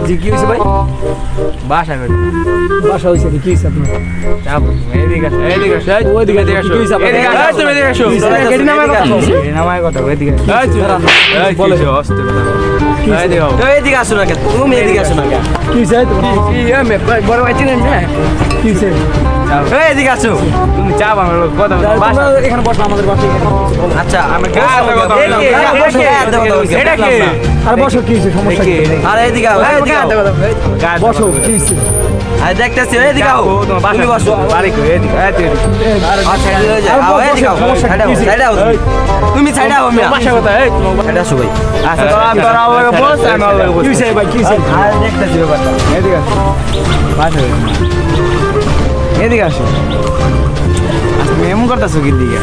জি কি হয়েছে ভাই? বাসা করে বাসা হয়েছে কি হয়েছে আপনার? যাবো এদিকে আসো, এদিকে আসো, এই, ওইদিকে এদিকে আসো, কি হয়েছে আপনার? এদিকে আসো, তুমি এদিকে আসো। কি হয়েছে? গেটি নামায় কথা বলছি। এই নামায় কথা বলো, এদিকে আসো। এই, তুমি- দাঁড়ান, এই, কি বলো। হয়েছে? অস্তে কথা বলো। এদিকে আও। এদিকে আসো না কেন তুমি এদিকে আসো না কেন কি হয়েছে তোমার? বড় ভাই চিনেন না? কি হয়েছে? এদিকে আসো তুমি চাপ আমার লোক কথা বলো, বাসা। তোমরা এখানে বসো আমাদের বাসায় এখানে কিছু বলো। আচ্ছা আমি গায়ে হাতে কথা বলো। এটা কে? আর বসো কি হয়েছে সমস্যা কি? আরে এদিকে আও এদিকে আও গায়ে হাতে বসো কথা বলো। কি হয়েছে? আরে দেখতেছি এদিকে আও যাবো, তোমার বাসা তুমি বসো বাড়ি করে, এদিকে, এদিকে। আর সাইডে হয়ে যাও আর বসো, এদিকে আও সমস্যা কি? সাইডে আও তুমি সাইডে আও মিয়া বাসা কথা, এই, তোমার বাসা। সাইডে আসো ভাই আচ্ছা, তোরা আমার লগে বস, আমি আমার লগে বস। কি হয়েছে ভাই কি হয়েছে? আরে দেখতেছি ব্যাপারটা এদিকে আসো। বাসা করে। এদিকে আসো। আচ্ছা, তুমি এমন করতেছো কি দিকে?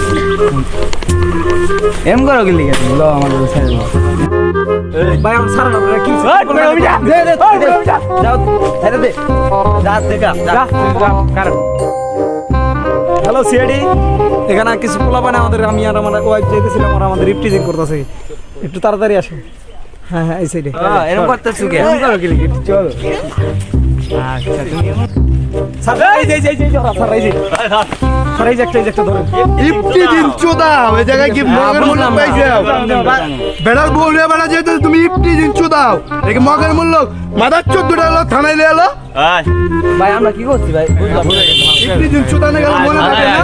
এমন করো কি দিকে? লো আমার লগে ছেড়ে দাও। ভাই আমার সারা আপনারা কি হয়েছে? এই, তুমি আমি যা। দে, দে, দে, দে। যাও সাইডে দে যা দেখা যা, যা, কারো। হ্যালো সিআইডি, এখানে কিছু পোলা মানে আমাদের আমি আর আমার ওয়াইফ যাইতেছিলাম, ওরা আমাদের রিপ্রেজেন্ট করতেছে, একটু তাড়াতাড়ি আসো। হ্যাঁ হ্যাঁ এই সাইডে। এরকম করতেছো কে এমন করো কি দিকে? চলো। আচ্ছা, তুমি এমন স্যার এই যে স্যার এই যে স্যার এই যে একটা ধরেন। ইপটি দিন চোদা ওই জায়গায় কি মগের মূল্য পাইছে বেড়ার বউরে বেড়া যেতে তুমি ইপটি দিন চোদাও দেখি মগের মূল্য মাদার চোদ দুটা এলো থানায় নিয়ে এলো ভাই আমরা কি করছি ভাই বুঝলাম ইপটি দিন চোদানে গেল মনে থাকে না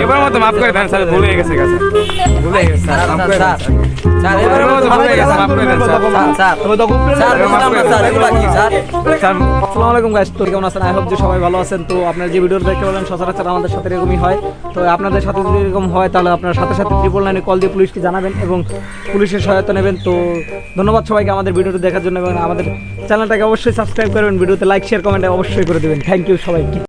এবার মতো মাফ করে দেন, স্যার ভুলে গেছে গেছে। ভুলে গেছে, স্যার, মাফ করে দেন, স্যার। স্যার এবারের মতো ভুলে গেছে, মাফ করে দেন, স্যার। স্যার তবে তো স্যার বুঝলাম না স্যার এগুলা কি স্যার স্যার, আসসালামু আলাইকুম গাইস, তো কেমন আছেন? আই হোপ যে সবাই ভালো আছেন। তো আপনারা যে ভিডিওটা দেখতে পেলেন সচরাচর আমাদের সাথে এরকমই হয়। তো আপনাদের সাথে যদি এরকম হয় তাহলে আপনারা সাথে সাথে 999 কল দিয়ে পুলিশকে জানাবেন এবং পুলিশের সহায়তা নেবেন। তো ধন্যবাদ সবাইকে আমাদের ভিডিওটা দেখার জন্য এবং আমাদের চ্যানেলটাকে অবশ্যই সাবস্ক্রাইব করবেন, ভিডিওতে লাইক শেয়ার কমেন্ট অবশ্যই করে দেবেন। থ্যাংক ইউ সবাইকে।